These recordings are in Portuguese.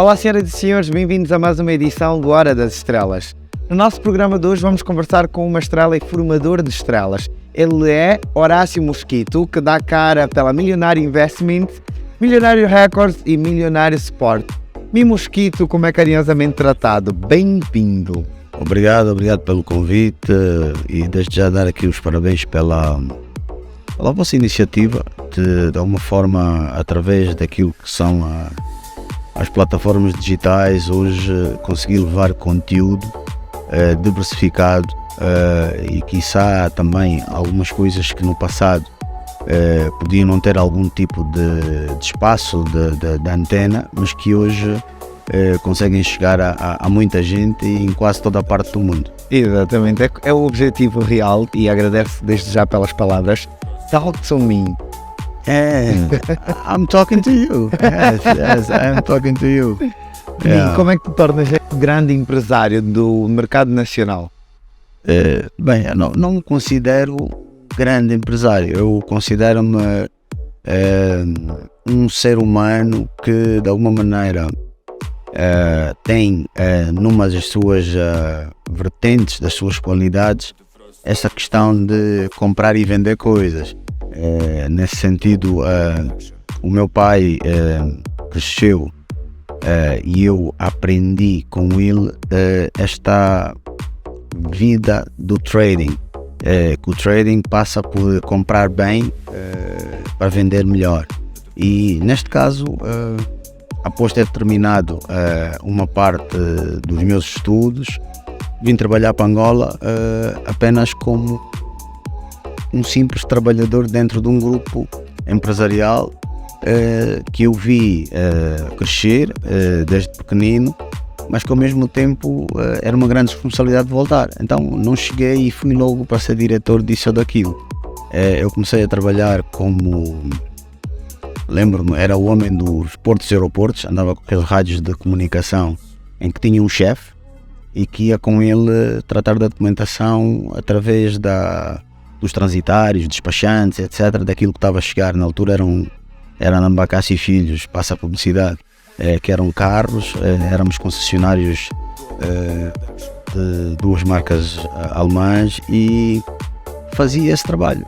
Olá, senhoras e senhores, bem-vindos a mais uma edição do Hora das Estrelas. No nosso programa de hoje vamos conversar com uma estrela e formador de estrelas. Ele é Horácio Mosquito, que dá cara pela Milionário Investment, Milionário Records e Milionário Sport. Mi Mosquito, como é carinhosamente tratado, bem-vindo. Obrigado pelo convite e desde já dar aqui os parabéns pela vossa iniciativa de alguma forma, através daquilo que são as plataformas digitais, hoje conseguir levar conteúdo diversificado e quiçá também algumas coisas que no passado podiam não ter algum tipo de espaço de antena, mas que hoje conseguem chegar a muita gente e em quase toda a parte do mundo. Exatamente, é o objetivo real e agradeço desde já pelas palavras. Talk to me. I'm talking to you. Yes, I'm talking to you. E como é que te tornas grande empresário do mercado nacional? Bem, eu não me considero grande empresário. Eu considero-me um ser humano que de alguma maneira tem numa das suas vertentes, das suas qualidades, essa questão de comprar e vender coisas. Nesse sentido, o meu pai cresceu e eu aprendi com ele esta vida do trading, que o trading passa por comprar bem para vender melhor. E neste caso, após ter terminado uma parte dos meus estudos, vim trabalhar para Angola apenas como um simples trabalhador dentro de um grupo empresarial que eu vi crescer desde pequenino, mas que ao mesmo tempo era uma grande responsabilidade de voltar. Então não cheguei e fui logo para ser diretor disso ou daquilo. Eu comecei a trabalhar como, lembro-me, era o homem dos portos e aeroportos, andava com aqueles rádios de comunicação em que tinha um chefe e que ia com ele tratar da documentação através dos transitários, despachantes, etc., daquilo que estava a chegar. Na altura era Nambacassi e Filhos, passa a publicidade, que eram carros, éramos concessionários de duas marcas alemãs e fazia esse trabalho.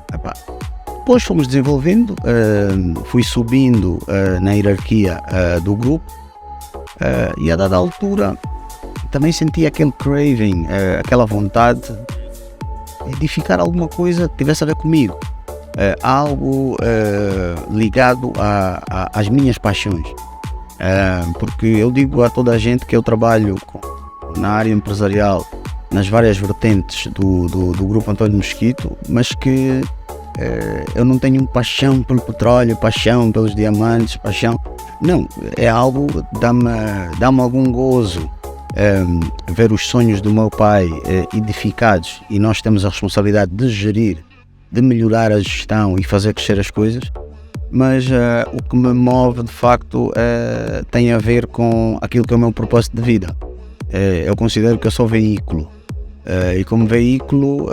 Depois fomos desenvolvendo, fui subindo na hierarquia do grupo e a dada altura também senti aquele craving, aquela vontade de edificar alguma coisa que tivesse a ver comigo, algo ligado às minhas paixões, porque eu digo a toda a gente que eu trabalho na área empresarial nas várias vertentes do grupo António Mosquito, mas que eu não tenho paixão pelo petróleo, paixão pelos diamantes, paixão, não, é algo que dá-me algum gozo. Ver os sonhos do meu pai edificados e nós temos a responsabilidade de gerir, de melhorar a gestão e fazer crescer as coisas, mas o que me move de facto tem a ver com aquilo que é o meu propósito de vida. Eu considero que eu sou veículo e como veículo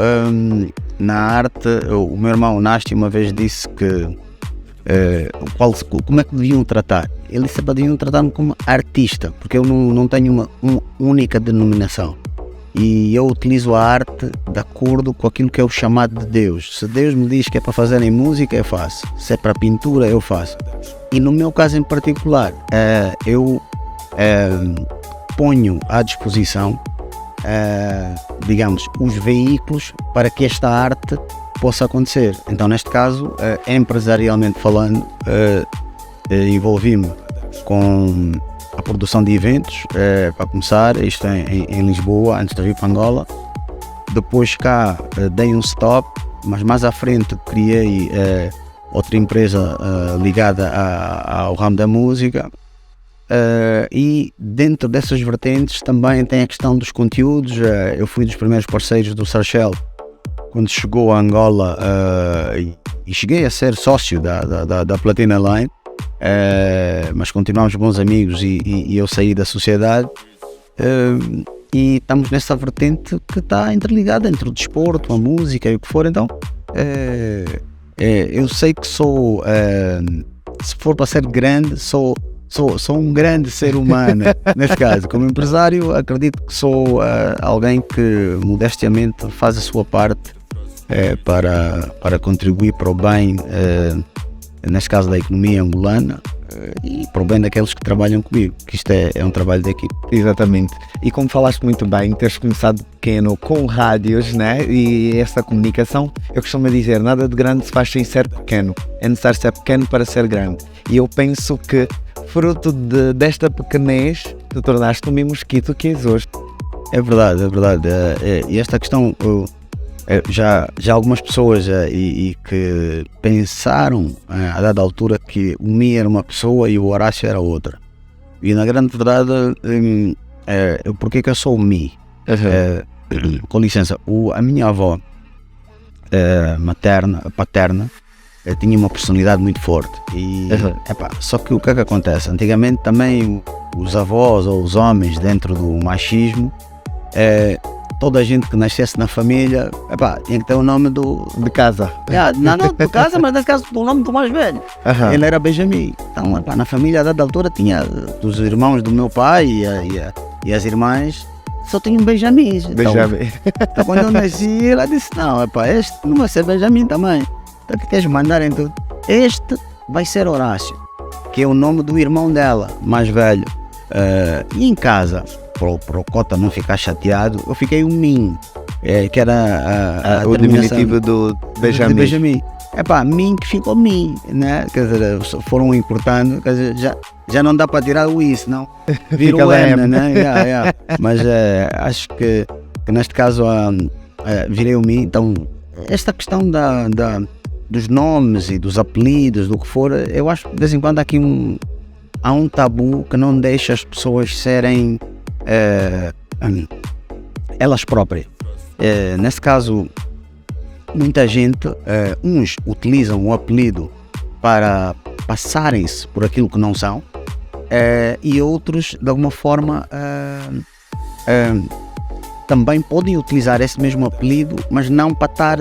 na arte, o meu irmão Nástio uma vez disse que como é que deviam tratar? Ele disse que deviam tratar-me como artista, porque eu não tenho uma única denominação e eu utilizo a arte de acordo com aquilo que é o chamado de Deus. Se Deus me diz que é para fazer em música, eu faço. Se é para pintura, eu faço. E no meu caso em particular, eu ponho à disposição digamos, os veículos para que esta arte possa acontecer. Então neste caso, empresarialmente falando, envolvi-me com a produção de eventos, para começar, isto em Lisboa, antes de vir para Angola. Depois cá dei um stop, mas mais à frente criei outra empresa ligada ao ramo da música. E dentro dessas vertentes também tem a questão dos conteúdos. Eu fui dos primeiros parceiros do Sarchel quando chegou a Angola e cheguei a ser sócio da Platina Line, mas continuamos bons amigos e eu saí da sociedade e estamos nessa vertente que está interligada entre o desporto, a música e o que for. Então eu sei que sou, se for para ser grande, sou sou um grande ser humano. Neste caso, como empresário, acredito que sou alguém que modestamente faz a sua parte para contribuir para o bem, neste caso da economia angolana, e para o bem daqueles que trabalham comigo, que isto é um trabalho de equipe. Exatamente. E como falaste muito bem, teres começado pequeno com rádios, né? E essa comunicação, eu costumo dizer, nada de grande se faz sem ser pequeno. É necessário ser pequeno para ser grande. E eu penso que, fruto desta pequenez, te tornaste o mesmo mosquito que és hoje. É verdade, é verdade. E esta questão, já algumas pessoas e que pensaram a dada altura que o Mi era uma pessoa e o Horácio era outra. E na grande verdade, porque que eu sou o Mi? Com licença, a minha avó paterna, tinha uma personalidade muito forte. E, só que o que é que acontece? Antigamente também os avós ou os homens dentro do machismo, toda a gente que nascesse na família, tinha que ter o nome de casa. Não de casa, mas nesse caso o nome do mais velho. Ele era Benjamin. Então, na família, a dada altura, tinha dos irmãos do meu pai e as irmãs, só tinham Benjamins. Então, quando eu nasci, ela disse, não, este não vai ser Benjamin também. Então, o que queres mandar em tudo? Este vai ser Horácio, que é o nome do irmão dela, mais velho. E em casa, para o Cota não ficar chateado, eu fiquei o Min, que era o diminutivo do Benjamin. Min que ficou Min, né? Quer dizer, foram encurtando, quer dizer, já não dá para tirar o I, senão vira o M, né? Mas acho que neste caso virei o Min. Então, esta questão dos nomes e dos apelidos, do que for, eu acho que de vez em quando há um tabu que não deixa as pessoas serem elas próprias. Nesse caso, muita gente, uns utilizam o apelido para passarem-se por aquilo que não são, e outros, de alguma forma, também podem utilizar esse mesmo apelido, mas não para estar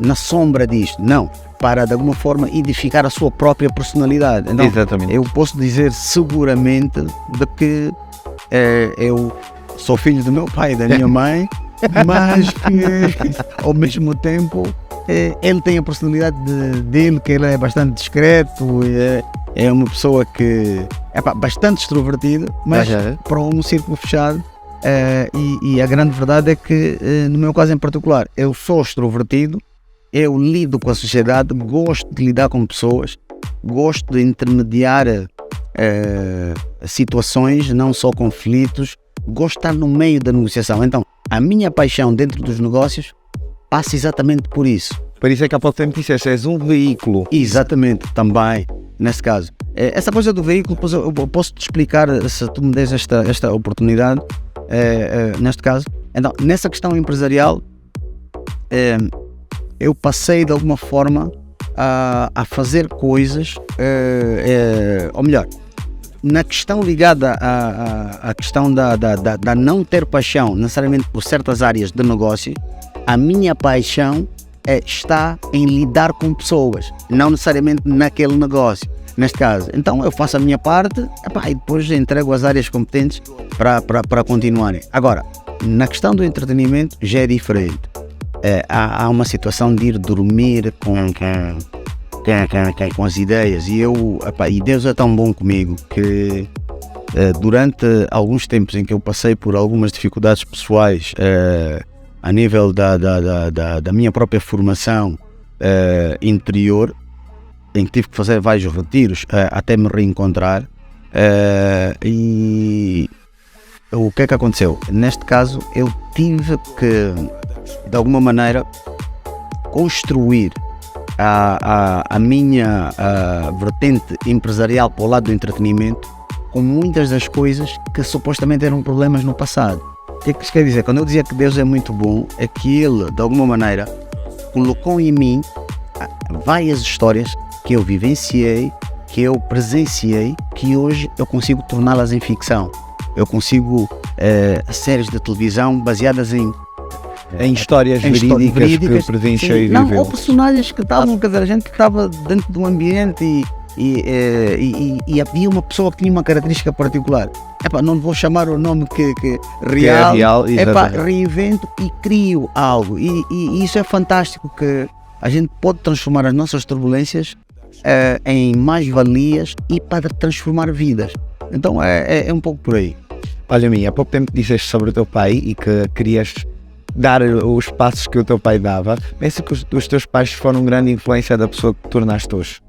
na sombra disto, não, para de alguma forma edificar a sua própria personalidade. Então, exatamente. Eu posso dizer seguramente de que eu sou filho do meu pai e da minha mãe, mas que ao mesmo tempo ele tem a personalidade dele, que ele é bastante discreto, é uma pessoa que é bastante extrovertido, mas para um círculo fechado. E a grande verdade é que, no meu caso em particular, eu sou extrovertido, eu lido com a sociedade, gosto de lidar com pessoas, gosto de intermediar situações, não só conflitos, gosto de estar no meio da negociação. Então, a minha paixão dentro dos negócios passa exatamente por isso. Por isso é que há pouco tempo disseste, és um veículo. Exatamente, também, nesse caso. Essa coisa do veículo, eu posso te explicar, se tu me des esta oportunidade, neste caso. Então, nessa questão empresarial, eu passei de alguma forma a fazer coisas, ou melhor, na questão ligada à questão da não ter paixão necessariamente por certas áreas de negócio, a minha paixão está em lidar com pessoas, não necessariamente naquele negócio, neste caso. Então eu faço a minha parte e depois entrego as áreas competentes para continuarem. Agora, na questão do entretenimento já é diferente. Há uma situação de ir dormir com as ideias, e Deus é tão bom comigo que durante alguns tempos em que eu passei por algumas dificuldades pessoais a nível da minha própria formação interior, em que tive que fazer vários retiros até me reencontrar, e o que é que aconteceu? Neste caso eu tive que, de alguma maneira, construir a minha vertente empresarial para o lado do entretenimento, com muitas das coisas que supostamente eram problemas no passado. O que é que isso quer dizer? Quando eu dizia que Deus é muito bom, é que Ele, de alguma maneira, colocou em mim várias histórias que eu vivenciei, que eu presenciei, que hoje eu consigo torná-las em ficção. Eu consigo séries de televisão baseadas em histórias verídicas que presenciei e viveu. Ou personagens que estavam, quer dizer, a gente que estava dentro do ambiente E havia uma pessoa que tinha uma característica particular. Não vou chamar o nome que é real, reinvento e crio algo. E isso é fantástico, que a gente pode transformar as nossas turbulências em mais-valias e para transformar vidas. Então é um pouco por aí. Olha, há pouco tempo disseste sobre o teu pai e que querias dar os passos que o teu pai dava. Pensa que os teus pais foram uma grande influência da pessoa que te tornaste hoje?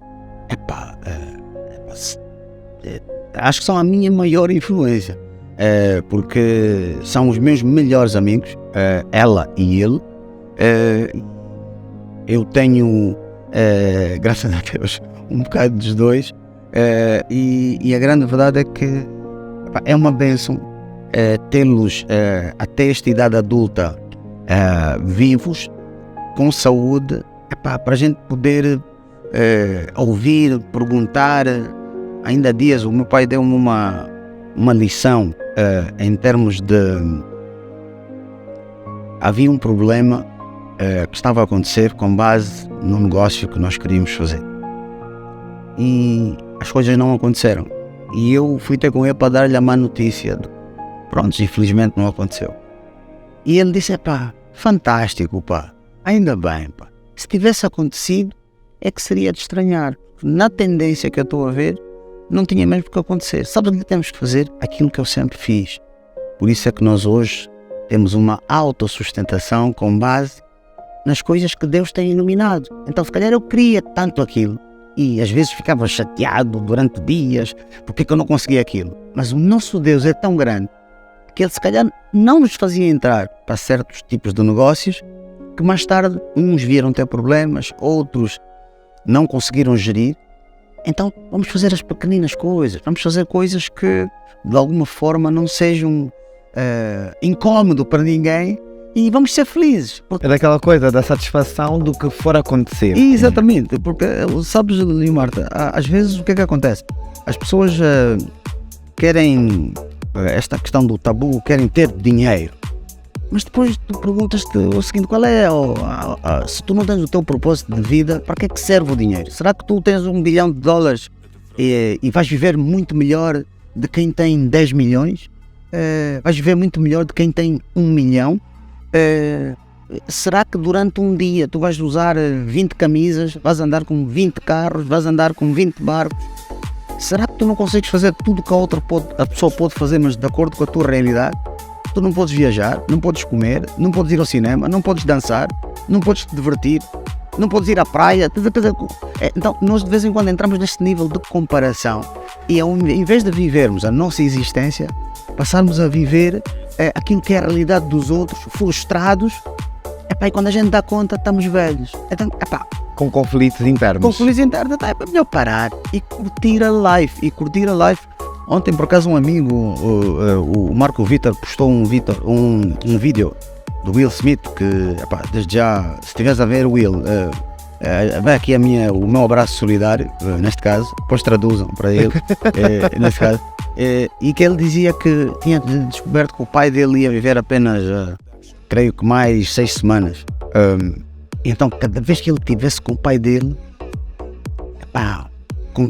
Acho que são a minha maior influência, porque são os meus melhores amigos, ela e ele. Eu tenho, graças a Deus, um bocado dos dois, e a grande verdade é que é uma bênção tê-los até esta idade adulta vivos, com saúde, para a gente poder ouvir, perguntar. Ainda há dias o meu pai deu-me uma lição em termos de... Havia um problema que estava a acontecer com base no negócio que nós queríamos fazer. E as coisas não aconteceram. E eu fui ter com ele para dar-lhe a má notícia. Pronto, infelizmente não aconteceu. E ele disse, fantástico, ainda bem, Se tivesse acontecido, é que seria de estranhar. Na tendência que eu estou a ver, não tinha mesmo que acontecer. Sabes o que temos que fazer? Aquilo que eu sempre fiz. Por isso é que nós hoje temos uma autossustentação com base nas coisas que Deus tem iluminado. Então, se calhar eu queria tanto aquilo e às vezes ficava chateado durante dias porque que eu não conseguia aquilo. Mas o nosso Deus é tão grande que Ele se calhar não nos fazia entrar para certos tipos de negócios que mais tarde uns vieram ter problemas, outros não conseguiram gerir. Então vamos fazer as pequeninas coisas, vamos fazer coisas que de alguma forma não sejam incómodo para ninguém e vamos ser felizes. É daquela coisa, da satisfação do que for acontecer. Exatamente, porque sabes, Marta, às vezes o que é que acontece? As pessoas querem, esta questão do tabu, querem ter dinheiro. Mas depois tu perguntas-te o seguinte, qual é, se tu não tens o teu propósito de vida, para que é que serve o dinheiro? Será que tu tens $1 bilhão e vais viver muito melhor de quem tem 10 milhões? Vais viver muito melhor de quem tem 1 milhão? Será que durante um dia tu vais usar 20 camisas, vais andar com 20 carros, vais andar com 20 barcos? Será que tu não consegues fazer tudo que a pessoa pode fazer, mas de acordo com a tua realidade? Tu não podes viajar, não podes comer, não podes ir ao cinema, não podes dançar, não podes te divertir, não podes ir à praia. Então nós de vez em quando entramos neste nível de comparação e em vez de vivermos a nossa existência, passarmos a viver aquilo que é a realidade dos outros, frustrados, e quando a gente dá conta estamos velhos. Então, com conflitos internos. É melhor parar e curtir a life. Ontem, por acaso, um amigo, o Marco Vitor, postou um vídeo do Will Smith, que, desde já, se estiveres a ver, Will, vai aqui o meu abraço solidário, neste caso, depois traduzam para ele, neste caso, e que ele dizia que tinha descoberto que o pai dele ia viver apenas, creio que mais 6 semanas. Então, cada vez que ele estivesse com o pai dele,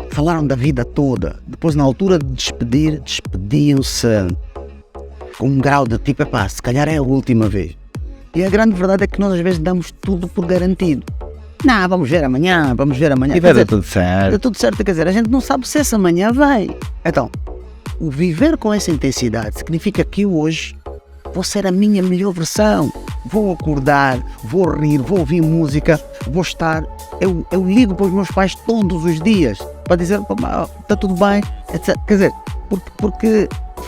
falaram da vida toda. Depois, na altura de despedir, despediam-se com um grau de tipo, se calhar é a última vez. E a grande verdade é que nós às vezes damos tudo por garantido. Não, vamos ver amanhã. E vai dar tudo certo. Dá tudo certo, quer dizer, a gente não sabe se essa amanhã vai. Então, o viver com essa intensidade significa que eu hoje vou ser a minha melhor versão. Vou acordar, vou rir, vou ouvir música, vou estar... Eu ligo para os meus pais todos os dias para dizer, está tudo bem, etc. Quer dizer, porque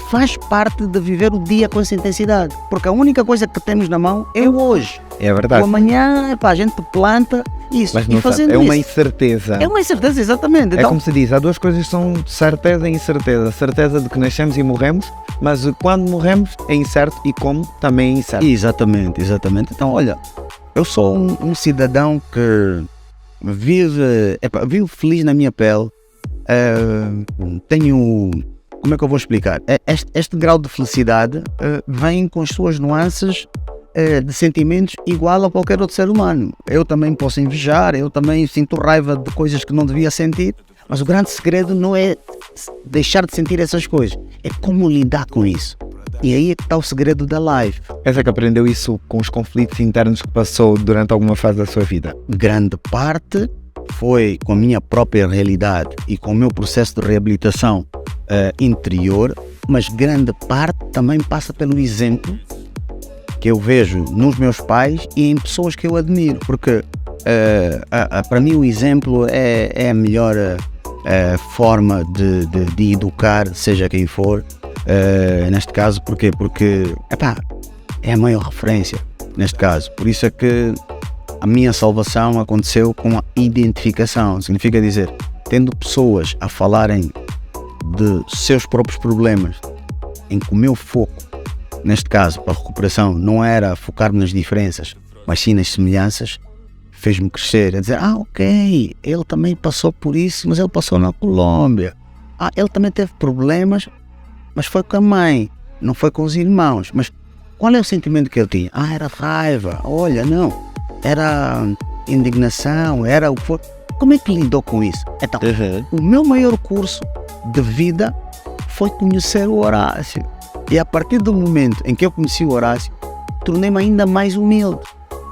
faz parte de viver o dia com essa intensidade. Porque a única coisa que temos na mão é o hoje. É verdade. O amanhã, a gente planta isso. Mas não e fazendo é uma isso, incerteza. É uma incerteza, exatamente. É como se diz, há duas coisas que são certeza e incerteza. Certeza de que nascemos e morremos, mas quando morremos é incerto e como também é incerto. Exatamente. Então, olha, eu sou um cidadão que vive feliz na minha pele. Tenho... Como é que eu vou explicar? Este grau de felicidade vem com as suas nuances de sentimentos igual a qualquer outro ser humano. Eu também posso invejar, eu também sinto raiva de coisas que não devia sentir, Mas o grande segredo não é deixar de sentir essas coisas, é como lidar com isso. E aí é que está o segredo da live. Essa que aprendeu isso com os conflitos internos que passou durante alguma fase da sua vida? Grande parte foi com a minha própria realidade e com o meu processo de reabilitação interior, mas grande parte também passa pelo exemplo que eu vejo nos meus pais e em pessoas que eu admiro, porque para mim o exemplo é a melhor forma de educar, seja quem for. Neste caso, porquê? Porque é a maior referência neste caso. Por isso é que a minha salvação aconteceu com a identificação. Significa dizer, tendo pessoas a falarem de seus próprios problemas, em que o meu foco, neste caso, para a recuperação, não era focar-me nas diferenças, mas sim nas semelhanças, fez-me crescer, a dizer, ok, ele também passou por isso, mas ele passou na Colômbia. Ele também teve problemas, mas foi com a mãe, não foi com os irmãos. Mas qual é o sentimento que ele tinha? Era raiva, olha, não, era indignação, era o que for. Como é que lidou com isso? Então, o meu maior curso de vida foi conhecer o Horácio. E a partir do momento em que eu conheci o Horácio, tornei-me ainda mais humilde.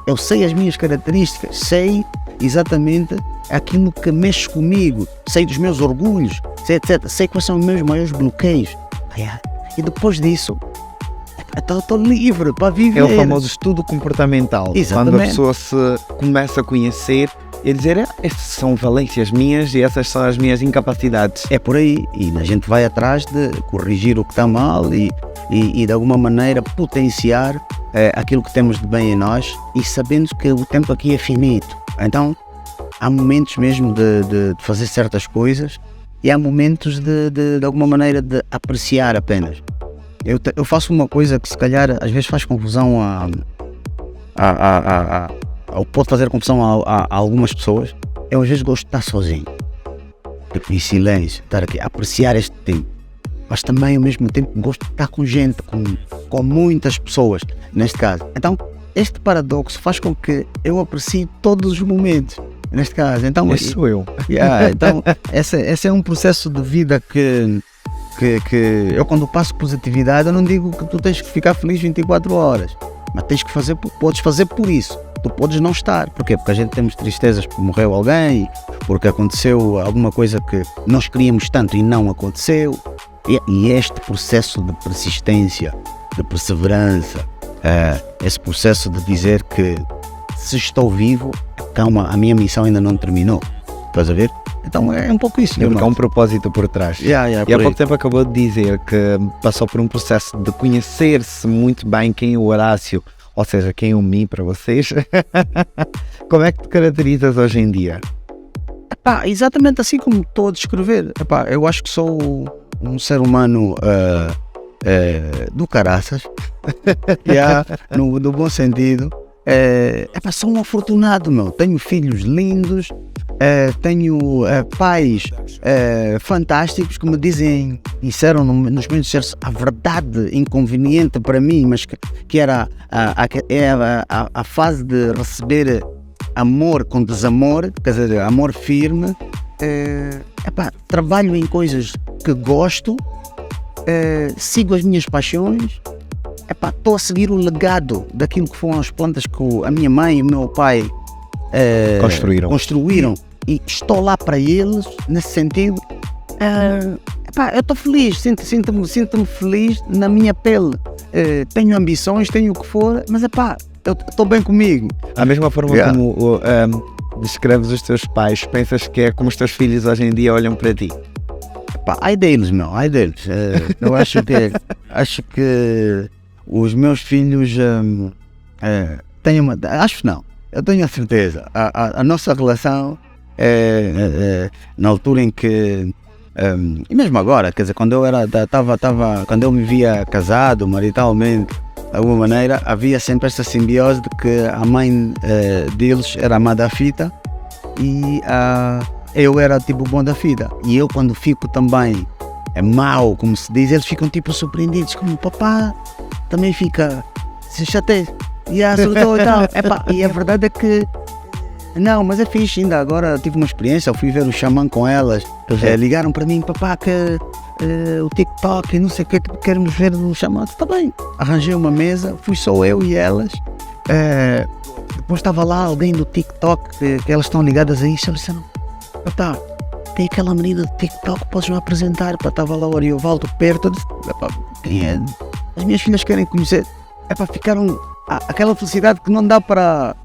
Eu sei as minhas características, sei exatamente aquilo que mexe comigo, sei dos meus orgulhos, sei, etc. Sei quais são os meus maiores bloqueios. E depois disso, estou livre para viver. É o famoso estudo comportamental. Exatamente. Quando a pessoa se começa a conhecer e a dizer, estas são valências minhas e essas são as minhas incapacidades. É por aí. E a gente vai atrás de corrigir o que está mal e de alguma maneira potenciar aquilo que temos de bem em nós, e sabendo que o tempo aqui é finito. Então, há momentos mesmo de fazer certas coisas e há momentos de alguma maneira de apreciar apenas. Eu faço uma coisa que se calhar às vezes faz confusão ou pode fazer confusão a algumas pessoas. Eu às vezes gosto de estar sozinho, tipo, em silêncio, estar aqui, apreciar este tempo. Mas também ao mesmo tempo gosto de estar com gente, com muitas pessoas, neste caso. Então este paradoxo faz com que eu aprecie todos os momentos, neste caso. Então, esse sou eu. Então esse é um processo de vida que eu, quando passo positividade, eu não digo que tu tens que ficar feliz 24 horas, mas tens que fazer, podes fazer por isso. Tu podes não estar. Porquê? Porque a gente temos tristezas porque morreu alguém, porque aconteceu alguma coisa que nós queríamos tanto e não aconteceu. E este processo de persistência, de perseverança, esse processo de dizer que se estou vivo, calma, a minha missão ainda não terminou. Estás a ver? Então é um pouco isso. Porque há um propósito por trás. E há pouco tempo acabou de dizer que passou por um processo de conhecer-se muito bem quem é o Horácio, ou seja, quem é o mim para vocês. Como é que te caracterizas hoje em dia? Exatamente assim como estou a descrever. Eu acho que sou um ser humano do caraças, no bom sentido. Sou um afortunado, meu. Tenho filhos lindos, tenho pais fantásticos que me disseram nos meus certos a verdade inconveniente para mim, mas que era a fase de receber amor com desamor, quer dizer, amor firme. Trabalho em coisas que gosto, sigo as minhas paixões. Estou a seguir o legado daquilo que foram as plantas que a minha mãe e o meu pai construíram, e estou lá para eles nesse sentido. Eu estou feliz, sinto-me feliz na minha pele. Tenho ambições, tenho o que for, mas eu estou bem comigo. A mesma forma como descreves os teus pais, pensas que é como os teus filhos hoje em dia olham para ti? Ai deles, meu, ai deles. Eu acho que os meus filhos eu tenho a certeza. A nossa relação na altura em que e mesmo agora, quer dizer, quando eu me via casado maritalmente, de alguma maneira havia sempre esta simbiose de que a mãe deles era a má da fita e eu era tipo o bom da fita. E eu, quando fico também mau, como se diz, eles ficam tipo surpreendidos, como o papá também fica, se chateia e soltou e tal. E a verdade é que Não, mas é fixe, ainda agora tive uma experiência, eu fui ver o xamã com elas, ligaram para mim, papá, que o TikTok e não sei o que queremos ver o xamã. Está bem, arranjei uma mesa, fui só eu e elas, depois estava lá alguém do TikTok, que elas estão ligadas a isso, eu disse, papá, tem aquela menina do TikTok, podes-me apresentar? Estava lá o Ariovaldo perto, eu disse, quem é? As minhas filhas querem conhecer. Ficaram aquela felicidade que não dá para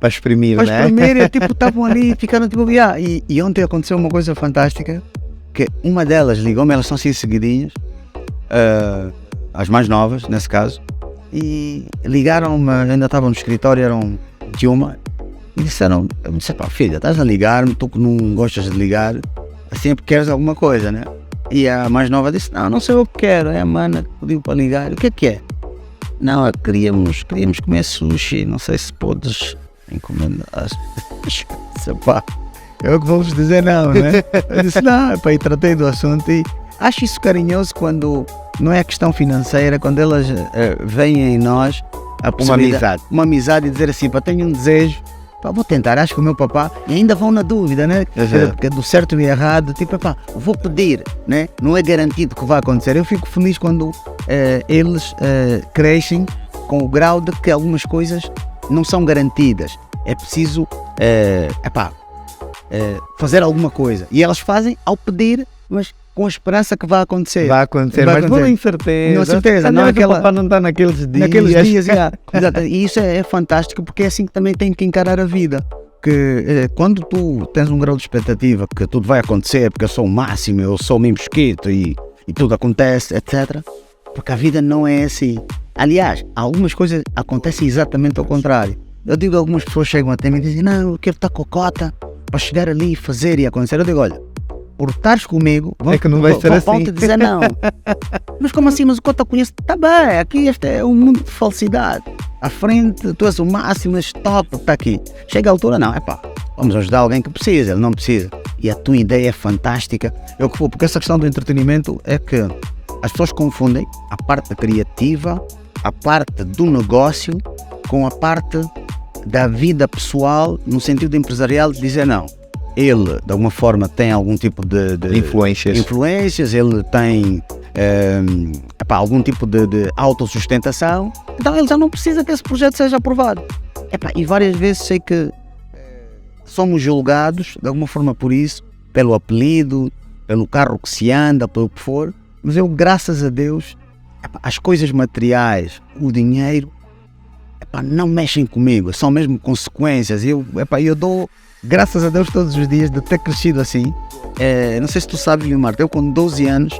exprimir, para né? exprimir, tipo, estavam ali, ficaram tipo, e ontem aconteceu uma coisa fantástica, que uma delas ligou-me, elas são assim seguidinhas, as mais novas, nesse caso, e ligaram-me, ainda estavam no escritório, eram de uma, e disseram, eu disse, pá, filha, estás a ligar-me, tu que não gostas de ligar, assim é porque queres alguma coisa, né? E a mais nova disse, não sei o que quero, é a mana que pediu para ligar, o que é? Não, queríamos comer sushi, não sei se podes encomendar. Pá, eu que vou-vos dizer não, né? Eu disse não, pá, e tratei do assunto e acho isso carinhoso quando não é questão financeira, quando elas veem em nós uma amizade e dizer assim, pá, tenho um desejo, pá, vou tentar, acho que o meu papá, e ainda vão na dúvida, né? Porque do certo e errado, tipo, pá, vou pedir, né? Não é garantido que vai acontecer. Eu fico feliz quando eles crescem com o grau de que algumas coisas não são garantidas. É preciso fazer alguma coisa. E elas fazem ao pedir, mas com a esperança que vai acontecer. Vai acontecer, mas com incerteza. Com certeza. Não, aquela... papá não está naqueles dias. Exato. E isso é fantástico, porque é assim que também tem que encarar a vida. Que quando tu tens um grau de expectativa que tudo vai acontecer, porque eu sou o máximo, eu sou o mesmo mosquito e tudo acontece, etc. Porque a vida não é assim. Aliás, algumas coisas acontecem exatamente ao contrário. Eu digo, algumas pessoas chegam até mim e dizem, não, eu quero estar com a cota para chegar ali e fazer e acontecer. Eu digo, olha, por estares comigo, é que não vai ser assim. Vão-te dizer não. Mas como assim? Mas o cota conheço? Está bem, aqui este é um mundo de falsidade. À frente, tu és o máximo, és top, está aqui. Chega a altura, não, vamos ajudar alguém que precisa, ele não precisa. E a tua ideia é fantástica. Eu que vou, porque essa questão do entretenimento é que as pessoas confundem a parte criativa, a parte do negócio, com a parte da vida pessoal, no sentido empresarial, de dizer não. Ele, de alguma forma, tem algum tipo de influências, ele tem algum tipo de autossustentação, então ele já não precisa que esse projeto seja aprovado. E várias vezes sei que somos julgados, de alguma forma, por isso, pelo apelido, pelo carro que se anda, pelo que for, mas eu, graças a Deus, as coisas materiais, o dinheiro, não mexem comigo, são mesmo consequências. Eu dou graças a Deus todos os dias de ter crescido assim. Não sei se tu sabes, Leomar, eu com 12 anos,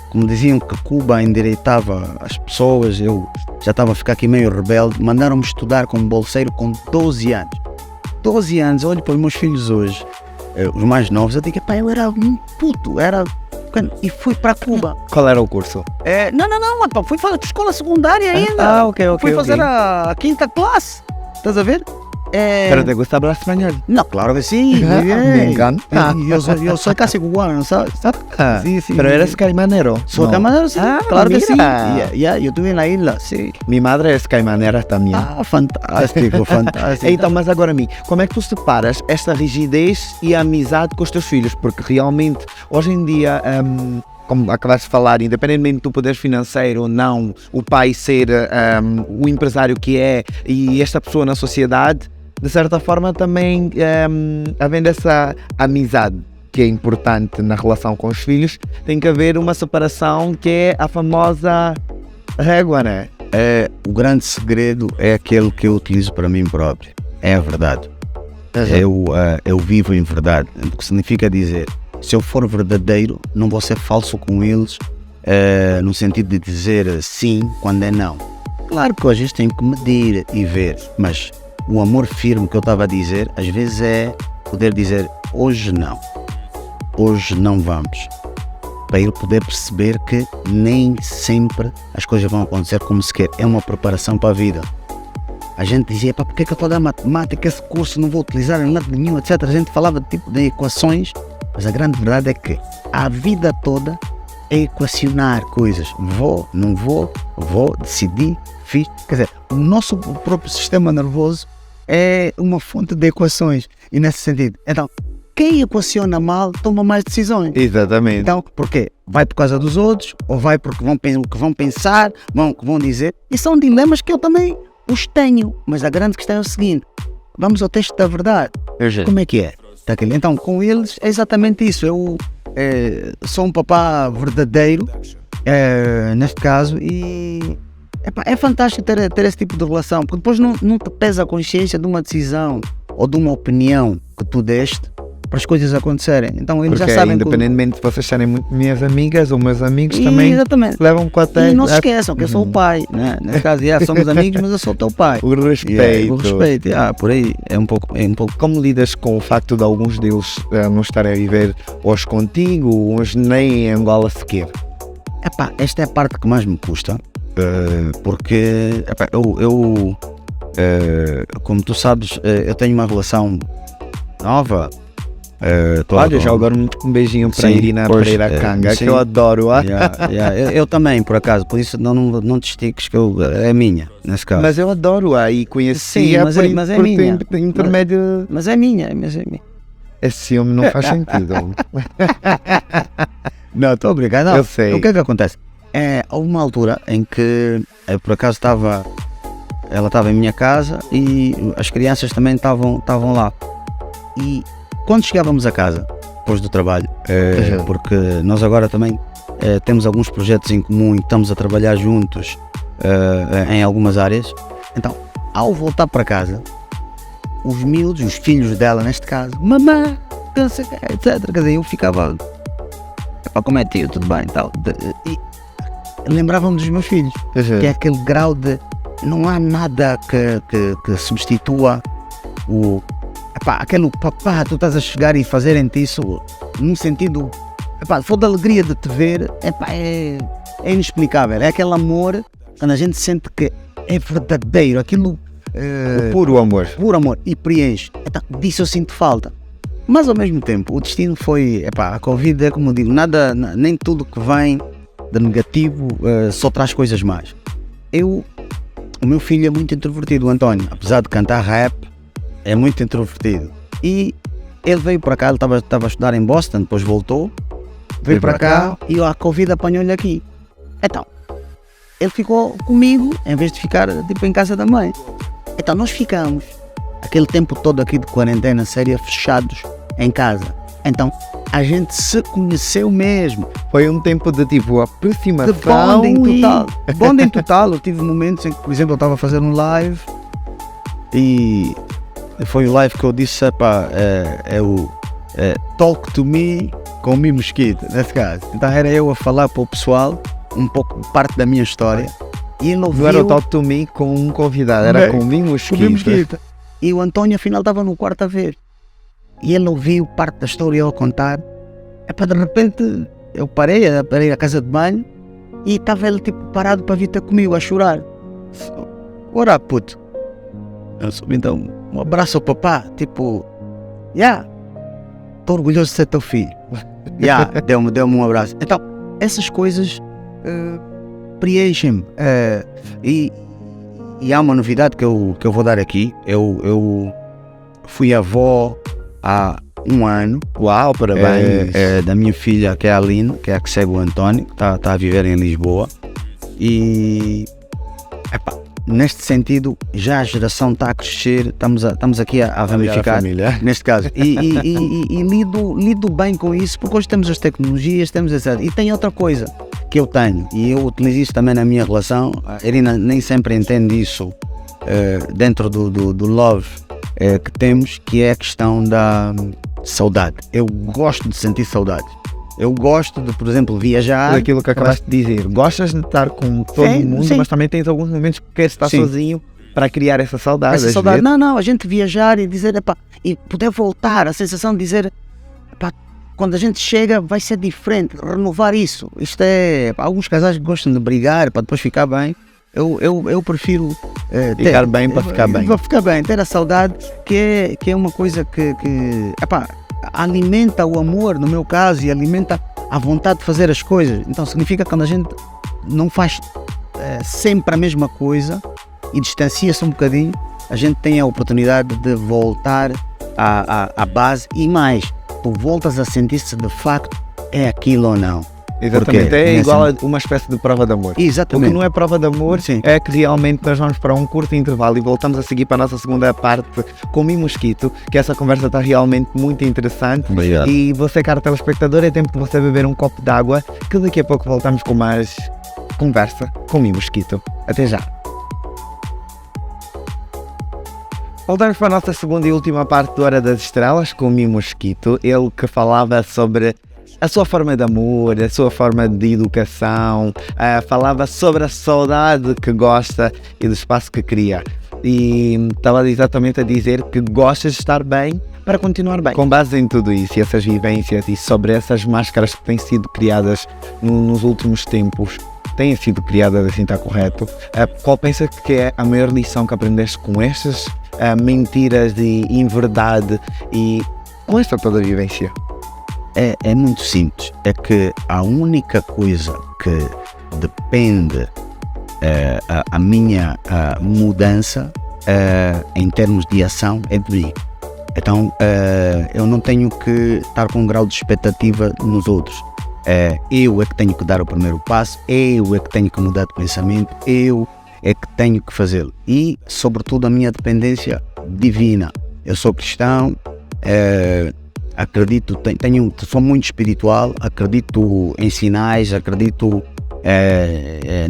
como diziam que Cuba endireitava as pessoas, eu já estava a ficar aqui meio rebelde, mandaram-me estudar como bolseiro com 12 anos. 12 anos, olho para os meus filhos hoje, os mais novos, eu digo, eu era um puto, e fui para Cuba. Qual era o curso? Não, fui fazer escola secundária ainda. Fui fazer a quinta classe, estás a ver? Pero te gusta hablar español? No, claro que sí. Me encanta. Yo soy casi cubano, ¿sabes? Sí. Pero eres caimanero. Soy caimanero, sí. Claro que sí. Ya, yo estuve en la isla, sí. Mi madre es caimanera também. Fantástico, fantástico. Então, mas agora a mim, como é que tu separas esta rigidez e a amizade com os teus filhos? Porque realmente, hoje em dia, como acabaste de falar, independentemente do poder financeiro ou não, o pai ser o empresário que é e esta pessoa na sociedade, de certa forma também havendo essa amizade que é importante na relação com os filhos, tem que haver uma separação que é a famosa régua, né? O grande segredo é aquele que eu utilizo para mim próprio, é a verdade. Eu vivo em verdade, o que significa dizer, se eu for verdadeiro, não vou ser falso com eles, no sentido de dizer sim quando é não. Claro que às vezes tenho que medir e ver, mas o amor firme que eu estava a dizer, às vezes é poder dizer hoje não vamos, para ele poder perceber que nem sempre as coisas vão acontecer como se quer, é uma preparação para a vida. A gente dizia, porque é que eu estou a dar matemática, esse curso não vou utilizar em lado nenhum, etc. A gente falava de equações, mas a grande verdade é que a vida toda é equacionar coisas. Vou, não vou, decidi, fiz. Quer dizer, o nosso próprio sistema nervoso é uma fonte de equações, e nesse sentido, então, quem equaciona mal toma mais decisões. Exatamente. Então, porquê? Vai por causa dos outros, ou vai porque o que vão pensar, o que vão dizer, e são dilemas que eu também os tenho, mas a grande questão é o seguinte, vamos ao texto da verdade, como é que é? Então, com eles é exatamente isso, eu sou um papá verdadeiro, neste caso, e é fantástico ter esse tipo de relação, porque depois não te pesa a consciência de uma decisão ou de uma opinião que tu deste para as coisas acontecerem. Então eles porque já sabem independentemente de vocês serem muito minhas amigas ou meus amigos também exatamente. Levam com a E não se esqueçam que eu sou o pai, né? Nesse caso, somos amigos, mas eu sou o teu pai. O respeito. O respeito, por aí é um pouco. Como lidas com o facto de alguns deles não estarem a viver hoje contigo, hoje nem em Angola sequer? Esta é a parte que mais me custa, porque eu como tu sabes, eu tenho uma relação nova. Olha, já agora um beijinho para Irina Pereira Canga, que eu adoro. Eu também, por acaso, por isso não te estiques, que é minha, nesse caso. Mas eu adoro-a e conheci-a mas é minha. Intermédio. Mas é minha. Esse ciúme não faz sentido. Não, estou obrigado. Eu sei. O que é que acontece? Houve uma altura em que, por acaso, ela estava em minha casa e as crianças também estavam lá. E quando chegávamos a casa, depois do trabalho, porque nós agora também temos alguns projetos em comum e estamos a trabalhar juntos em algumas áreas, então, ao voltar para casa, os miúdos, os filhos dela neste caso, mamãe, etc. Quer dizer, eu ficava, como é tio, tudo bem e tal. E lembrava-me dos meus filhos, que é aquele grau de não há nada que substitua aquele papá, tu estás a chegar e fazerem-te isso num sentido, foi da alegria de te ver, é inexplicável, é aquele amor, quando a gente sente que é verdadeiro, aquilo o puro amor, e preenche, então, disso eu sinto falta. Mas ao mesmo tempo, o destino foi, a Covid é como eu digo, nem tudo que vem de negativo só traz coisas más. O meu filho é muito introvertido, o António, apesar de cantar rap, é muito introvertido. E ele veio para cá, ele estava a estudar em Boston, depois voltou, veio para cá e a Covid apanhou-lhe aqui. Então, ele ficou comigo em vez de ficar em casa da mãe. Então nós ficamos aquele tempo todo aqui de quarentena séria, fechados em casa. Então a gente se conheceu mesmo. Foi um tempo de aproximação. De bonding total. Bonding total. Eu tive momentos em que, por exemplo, eu estava a fazer um live e foi o live que eu disse, Talk to Me com o Mi Mosquito, nesse caso. Então era eu a falar para o pessoal um pouco parte da minha história. E ele ouviu... Não era o Talk to Me com um convidado, era com o Mi Mosquito. E o António afinal estava no quarto a ver. E ele ouviu parte da história eu a contar. De repente eu parei a casa de banho e estava ele parado para vir ter comigo a chorar. Ora puto. Eu soube então, um abraço ao papá, estou orgulhoso de ser teu filho. Deu-me um abraço. Então, essas coisas preenchem-me. E há uma novidade que eu vou dar aqui. Eu fui avó há um ano. Uau, parabéns! Da minha filha, que é a Aline, que é a que segue o António, que está a viver em Lisboa. E neste sentido, já a geração está a crescer, estamos aqui a ramificar, neste caso, e lido bem com isso, porque hoje temos as tecnologias, etc. E tem outra coisa que eu tenho, e eu utilizo isso também na minha relação. A Irina nem sempre entende isso dentro do love que temos, que é a questão da saudade. Eu gosto de sentir saudade. Eu gosto de, por exemplo, viajar. Por aquilo que acabaste de dizer. Gostas de estar com todo mundo, sim. Mas também tens alguns momentos que queres estar sozinho para criar essa saudade. Essa saudade. Não, a gente viajar e dizer, e poder voltar, a sensação de dizer, quando a gente chega vai ser diferente, renovar isso. Isto é, alguns casais que gostam de brigar para depois ficar bem. Eu prefiro ficar bem para ficar bem. Para ficar bem, ter a saudade, que é uma coisa que alimenta o amor, no meu caso, e alimenta a vontade de fazer as coisas. Então significa que quando a gente não faz sempre a mesma coisa e distancia-se um bocadinho, a gente tem a oportunidade de voltar à base e mais, tu voltas a sentir-se de facto é aquilo ou não. Exatamente, é igual a uma espécie de prova de amor. Exatamente. O que não é prova de amor Sim. é que realmente nós vamos para um curto intervalo e voltamos a seguir para a nossa segunda parte com o Mi Mosquito, que essa conversa está realmente muito interessante. Obrigado. E você, caro telespectador, é tempo de você beber um copo de água, que daqui a pouco voltamos com mais conversa com o Mi Mosquito. Até já! Voltamos para a nossa segunda e última parte do Hora das Estrelas com o Mi Mosquito, ele que falava sobre a sua forma de amor, a sua forma de educação, falava sobre a saudade que gosta e do espaço que cria. E estava exatamente a dizer que gosta de estar bem para continuar bem. Com base em tudo isso e essas vivências e sobre essas máscaras que têm sido criadas nos últimos tempos, têm sido criadas, assim está correto, qual pensa que é a maior lição que aprendeste com estas mentiras de inverdade e com esta toda a vivência? É muito simples, é que a única coisa que depende a minha mudança em termos de ação é de mim. Então eu não tenho que estar com um grau de expectativa nos outros. Eu é que tenho que dar o primeiro passo, eu é que tenho que mudar de pensamento, eu é que tenho que fazê-lo. E sobretudo a minha dependência divina. Eu sou cristão, acredito, sou muito espiritual, acredito em sinais, acredito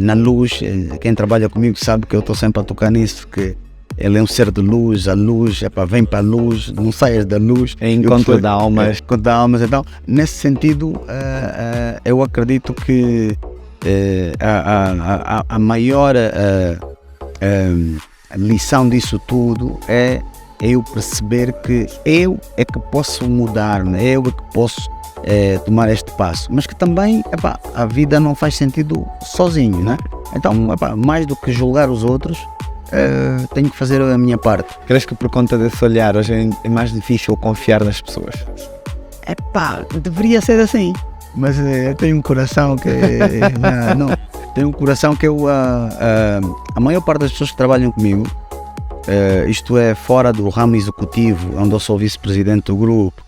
na luz. Quem trabalha comigo sabe que eu estou sempre a tocar nisso, que ele é um ser de luz, a luz, vem para a luz, não saias da luz. É encontro de almas. Encontro de almas. Então, nesse sentido, eu acredito que a maior lição disso tudo é eu perceber que eu é que posso mudar, né? Eu é que posso tomar este passo, mas que também a vida não faz sentido sozinho, né? Então, mais do que julgar os outros, tenho que fazer a minha parte. Crees que por conta desse olhar hoje é mais difícil confiar nas pessoas? Deveria ser assim, mas eu tenho um coração que não, tenho um coração que a maior parte das pessoas que trabalham comigo, isto é fora do ramo executivo, onde eu sou vice-presidente do grupo,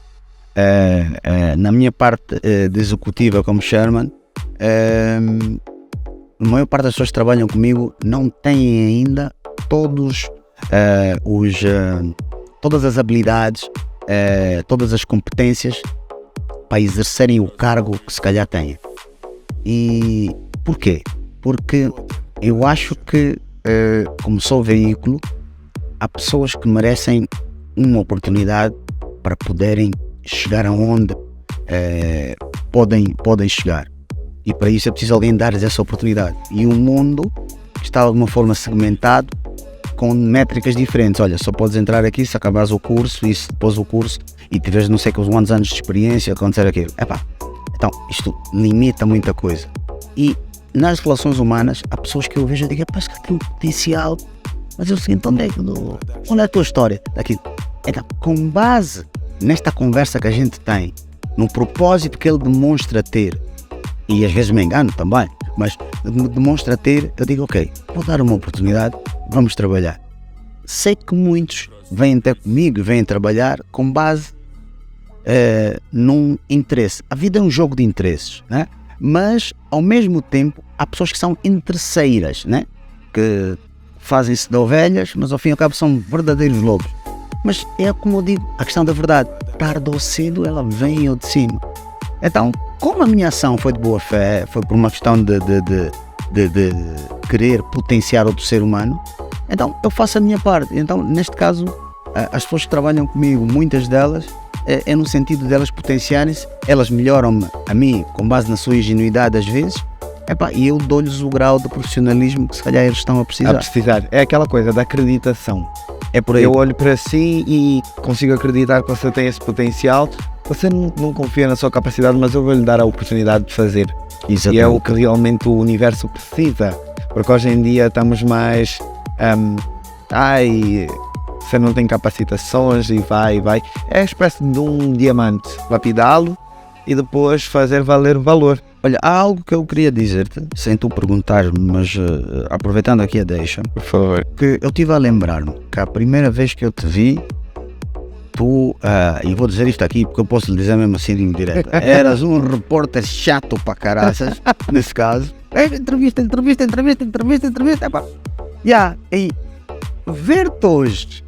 na minha parte de executiva como chairman, a maior parte das pessoas que trabalham comigo não têm ainda todas as habilidades, todas as competências para exercerem o cargo que se calhar têm. E porquê? Porque eu acho que, como sou veículo, há pessoas que merecem uma oportunidade para poderem chegar aonde podem chegar. E para isso é preciso alguém dar-lhes essa oportunidade. E o mundo está de alguma forma segmentado com métricas diferentes. Olha, só podes entrar aqui se acabares o curso e se depois o curso e tiveres não sei quantos anos de experiência, acontecer aquilo. Então isto limita muita coisa. E nas relações humanas há pessoas que eu vejo e digo, que tem um potencial, mas eu sei, onde é a tua história daquilo? Então, com base nesta conversa que a gente tem, no propósito que ele demonstra ter, e às vezes me engano também, mas demonstra ter, eu digo, ok, vou dar uma oportunidade, vamos trabalhar. Sei que muitos vêm até comigo e vêm trabalhar com base num interesse. A vida é um jogo de interesses, né? Mas ao mesmo tempo há pessoas que são interesseiras, né? Que fazem-se de ovelhas, mas ao fim e ao cabo são verdadeiros lobos. Mas é como eu digo, a questão da verdade, tarde ou cedo ela vem ao de cima. Então, como a minha ação foi de boa fé, foi por uma questão de querer potenciar outro ser humano, então eu faço a minha parte. Então, neste caso, as pessoas que trabalham comigo, muitas delas, é no sentido delas potenciarem-se, elas melhoram-me a mim com base na sua ingenuidade às vezes, e eu dou-lhes o grau de profissionalismo que se calhar eles estão a precisar. É aquela coisa da acreditação. É por aí. Eu olho para si e consigo acreditar que você tem esse potencial. Você não confia na sua capacidade, mas eu vou-lhe dar a oportunidade de fazer. Exatamente. E é o que realmente o universo precisa. Porque hoje em dia estamos mais... você não tem capacitações e vai. É a espécie de um diamante. Lapidá-lo e depois fazer valer o valor. Olha, há algo que eu queria dizer-te, sem tu perguntar-me, mas aproveitando aqui a deixa, Por favor. que eu estive a lembrar-me que a primeira vez que eu te vi, tu, e vou dizer isto aqui porque eu posso lhe dizer mesmo assim de indireto, eras um repórter chato para caraças, nesse caso. Entrevista, epá. E ver-te hoje,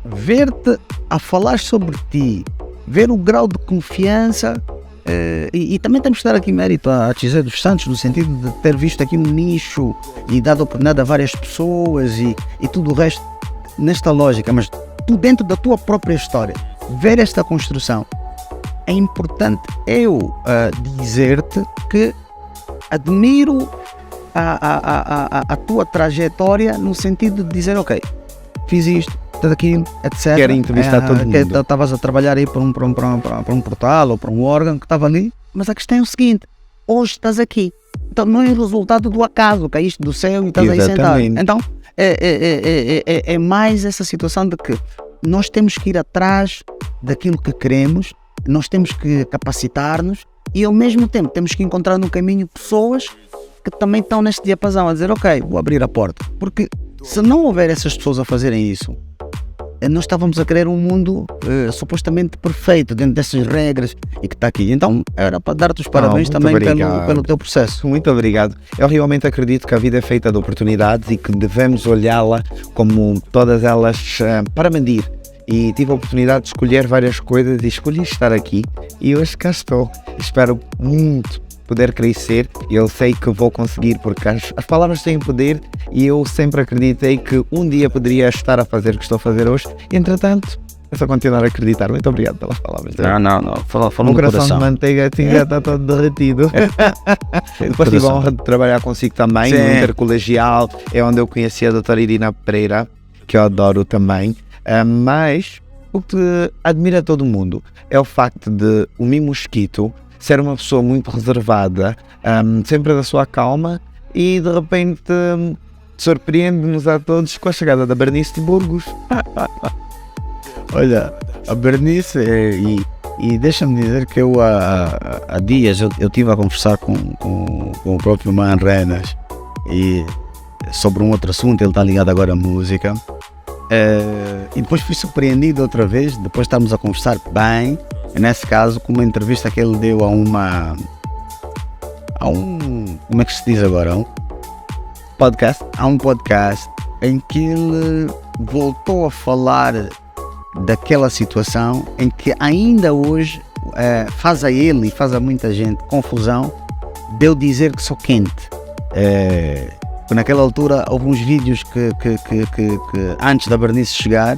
ver-te a falar sobre ti, ver o grau de confiança, e também temos que dar aqui mérito à Tizé dos Santos, no sentido de ter visto aqui um nicho e dado oportunidade a várias pessoas e tudo o resto nesta lógica, mas tu dentro da tua própria história, ver esta construção, é importante eu dizer-te que admiro a tua trajetória no sentido de dizer, ok, fiz isto, tudo aquilo, etc. Quero entrevistar todo mundo. Estavas a trabalhar aí para um portal ou para um órgão que estava ali, mas a questão é o seguinte, hoje estás aqui, então não é resultado do acaso, caíste do céu e estás aí sentado. Então é mais essa situação de que nós temos que ir atrás daquilo que queremos, nós temos que capacitar-nos e ao mesmo tempo temos que encontrar no caminho pessoas que também estão neste diapasão a dizer, ok, vou abrir a porta, porque se não houver essas pessoas a fazerem isso, nós estávamos a querer um mundo supostamente perfeito, dentro dessas regras e que está aqui. Então era para dar-te os parabéns também pelo teu processo. Muito obrigado. Eu realmente acredito que a vida é feita de oportunidades e que devemos olhá-la como todas elas para medir. E tive a oportunidade de escolher várias coisas e escolhi estar aqui e hoje cá estou. Espero muito poder crescer. Eu sei que vou conseguir porque as palavras têm poder e eu sempre acreditei que um dia poderia estar a fazer o que estou a fazer hoje. E, entretanto, é só continuar a acreditar. Muito obrigado pelas palavras. Não. Fala um coração de manteiga assim já está todo derretido. Depois tive a honra de trabalhar consigo também. Sim. No Intercolegial é onde eu conheci a doutora Irina Pereira, que eu adoro também. Mas o que admira todo mundo é o facto de o Mi Mosquito ser uma pessoa muito reservada, sempre da sua calma e de repente surpreende-nos a todos com a chegada da Bernice de Burgos. Olha, a Bernice, e deixa-me dizer que eu há dias eu estive a conversar com o próprio Man Renas e sobre um outro assunto, ele está ligado agora à música. E depois fui surpreendido outra vez, depois de estarmos a conversar bem, nesse caso, com uma entrevista que ele deu a um, como é que se diz agora? A um podcast em que ele voltou a falar daquela situação em que ainda hoje faz a ele e faz a muita gente confusão de eu dizer que sou quente. Naquela altura houve uns vídeos que antes da Bernice chegar,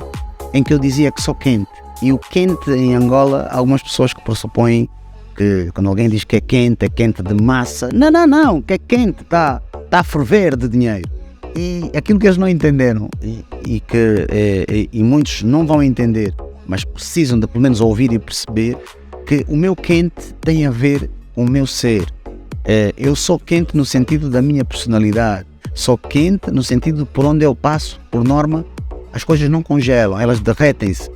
em que eu dizia que sou quente. E o quente em Angola, algumas pessoas que pressupõem que quando alguém diz que é quente de massa. Não, que é quente, está a ferver de dinheiro. E aquilo que eles não entenderam e muitos não vão entender, mas precisam de pelo menos ouvir e perceber que o meu quente tem a ver com o meu ser. Eu sou quente no sentido da minha personalidade. Sou quente no sentido de por onde eu passo, por norma, as coisas não congelam, elas derretem-se.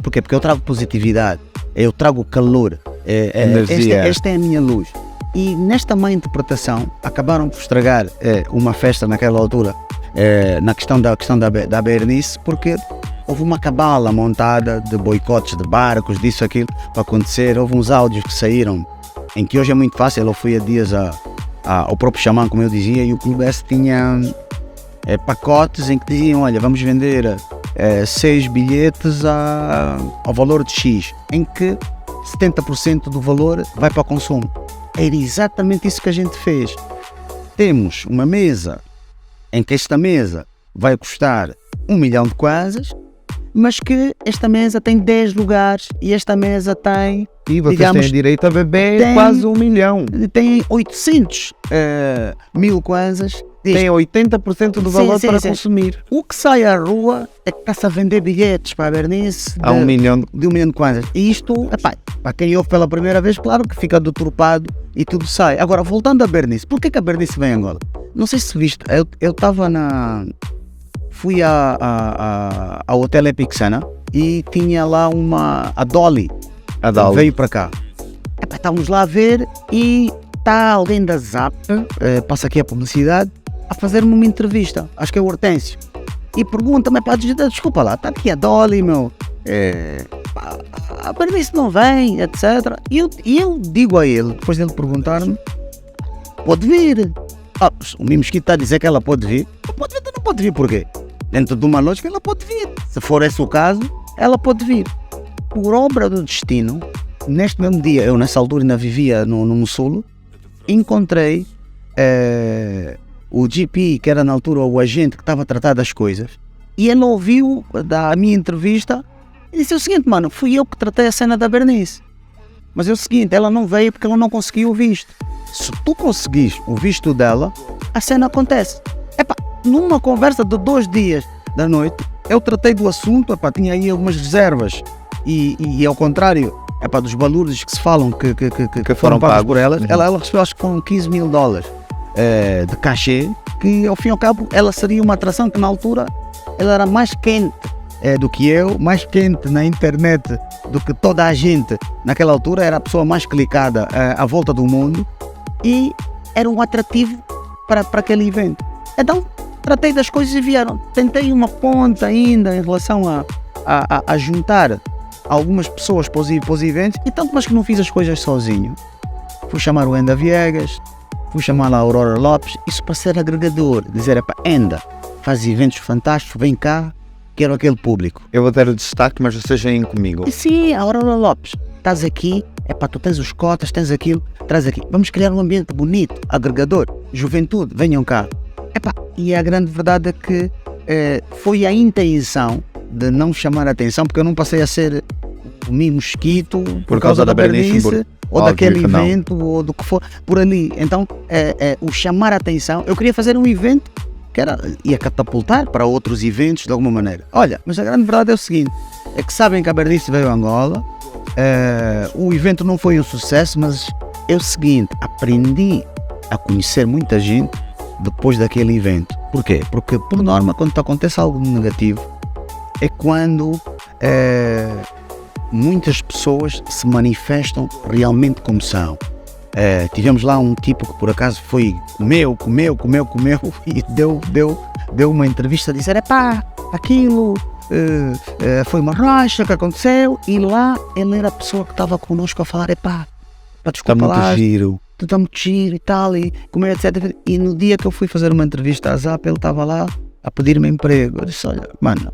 Porquê? Porque eu trago positividade, eu trago calor, esta é a minha luz. E nesta má interpretação, acabaram por estragar uma festa naquela altura, na questão da Bernice, porque houve uma cabala montada de boicotes de barcos, disso, aquilo, para acontecer. Houve uns áudios que saíram, em que hoje é muito fácil, eu fui há dias ao próprio Xamã, como eu dizia, e o Clube S tinha pacotes em que diziam, olha, vamos vender 6 bilhetes ao valor de X, em que 70% do valor vai para o consumo. Era exatamente isso que a gente fez. Temos uma mesa em que esta mesa vai custar 1 milhão de kwanzas, mas que esta mesa tem 10 lugares e esta mesa tem, e vocês têm direito a beber quase 1 milhão. Tem 800 mil kwanzas. Tem 80% do valor para consumir. O que sai à rua é que está-se a vender bilhetes para a Bernice de 1 milhão de kwanzas. E isto, para quem ouve pela primeira vez, claro que fica deturpado e tudo sai. Agora, voltando à Bernice, por que a Bernice vem a Angola? Não sei se viste, eu estava fui ao Hotel Epic Sana e tinha lá a Dolly. Veio para cá. Estávamos lá a ver e está alguém da Zap, passa aqui a publicidade, a fazer-me uma entrevista, acho que é o Hortêncio, e pergunta-me, pá, desculpa lá, está aqui a Dolly, meu, a Bernice não vem, etc. E eu digo a ele, depois dele perguntar-me, pode vir. O Mimo Mosquito está a dizer que ela pode vir. Pode vir, não pode vir porquê? Dentro de uma lógica ela pode vir. Se for esse o caso, ela pode vir. Por obra do destino, neste mesmo dia, eu nessa altura ainda vivia no Mussulo, encontrei o GP, que era na altura o agente que estava a tratar das coisas, e ele ouviu da minha entrevista e disse o seguinte, mano, fui eu que tratei a cena da Bernice. Mas é o seguinte, ela não veio porque ela não conseguiu o visto. Se tu conseguis o visto dela, a cena acontece. Numa conversa de 2 dias da noite, eu tratei do assunto, tinha aí algumas reservas. E ao contrário, dos valores que se falam que foram pagos por ela, ela recebeu, acho que foram $15 mil de cachê, que ao fim e ao cabo ela seria uma atração que na altura ela era mais quente do que eu, mais quente na internet do que toda a gente. Naquela altura era a pessoa mais clicada à volta do mundo e era um atrativo para aquele evento. Então tratei das coisas e vieram. Tentei uma ponta ainda em relação a juntar algumas pessoas para os eventos, e tanto mais que não fiz as coisas sozinho. Fui chamar o Enda Viegas, fui chamar a Aurora Lopes, isso para ser agregador, dizer, Enda, faz eventos fantásticos, vem cá, quero aquele público. Eu vou ter o destaque, mas vocês vêm comigo. E sim, a Aurora Lopes, estás aqui, tu tens os cotas, tens aquilo, traz aqui. Vamos criar um ambiente bonito, agregador, juventude, venham cá. E a grande verdade é que foi a intenção de não chamar a atenção, porque eu não passei a ser o Mimo Mosquito por causa da Bernice, ou daquele evento, ou do que for, por ali. Então, o chamar a atenção, eu queria fazer um evento que ia catapultar para outros eventos de alguma maneira. Olha, mas a grande verdade é o seguinte, é que sabem que a Bernice veio a Angola, o evento não foi um sucesso, mas é o seguinte, aprendi a conhecer muita gente depois daquele evento. Porquê? Porque, por norma, quando acontece algo negativo, é quando muitas pessoas se manifestam realmente como são. Tivemos lá um tipo que por acaso comeu e deu uma entrevista a dizer, aquilo foi uma racha que aconteceu, e lá ele era a pessoa que estava connosco a falar, desculpa lá, está muito giro e tal, e como etc. E no dia que eu fui fazer uma entrevista à Zap, ele estava lá a pedir-me emprego. Eu disse, olha, mano,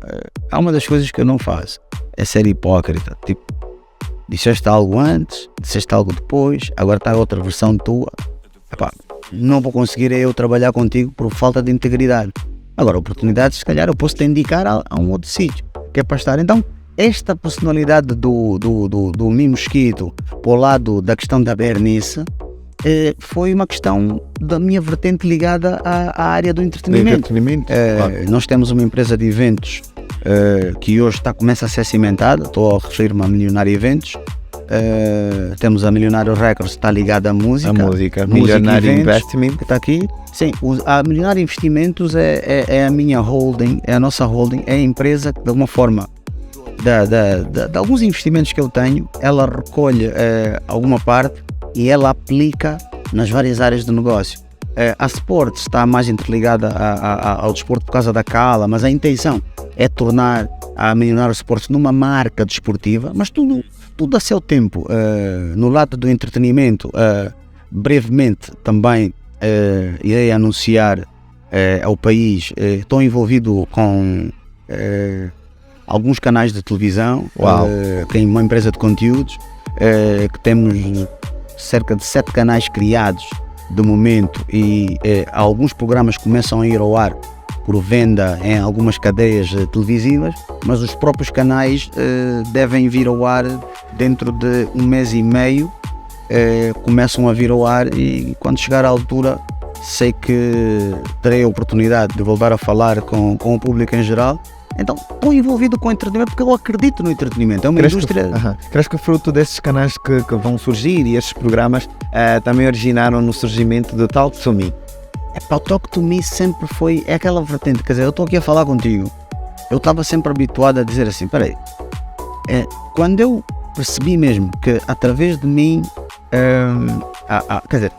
há uma das coisas que eu não faço, é ser hipócrita. Tipo, disseste algo antes, disseste algo depois, agora está outra versão tua. Não vou conseguir eu trabalhar contigo por falta de integridade. Agora, oportunidades, se calhar eu posso te indicar a um outro sítio que é para estar. Então, esta personalidade do Mimo Mosquito para o lado da questão da Bernice foi uma questão da minha vertente ligada à área do entretenimento. Claro. Nós temos uma empresa de eventos que hoje começa a ser cimentada, estou a referir-me a Milionário Eventos. Temos a Milionário Records, que está ligada à música. Milionário Investimento, que está aqui. Sim, a Milionário Investimentos é a minha holding, é a nossa holding, é a empresa que de alguma forma de alguns investimentos que eu tenho, ela recolhe alguma parte e ela aplica nas várias áreas do negócio. A Sports está mais interligada ao desporto por causa da Cala, mas a intenção é tornar a Milionário Sports numa marca desportiva, mas tudo a seu tempo. No lado do entretenimento, brevemente também irei anunciar ao país, estou envolvido com alguns canais de televisão, tem uma empresa de conteúdos, que temos cerca de 7 canais criados de momento, e alguns programas começam a ir ao ar por venda em algumas cadeias televisivas, mas os próprios canais devem vir ao ar dentro de 1 mês e meio, começam a vir ao ar, e quando chegar à altura sei que terei a oportunidade de voltar a falar com o público em geral. Então estou envolvido com o entretenimento porque eu acredito no entretenimento, é uma indústria. Crees que fruto desses canais que vão surgir e estes programas também originaram no surgimento do Talk to Me? O Talk to Me sempre foi aquela vertente, quer dizer, eu estou aqui a falar contigo, eu estava sempre habituado a dizer assim, peraí, quando eu percebi mesmo que através de mim, quer dizer,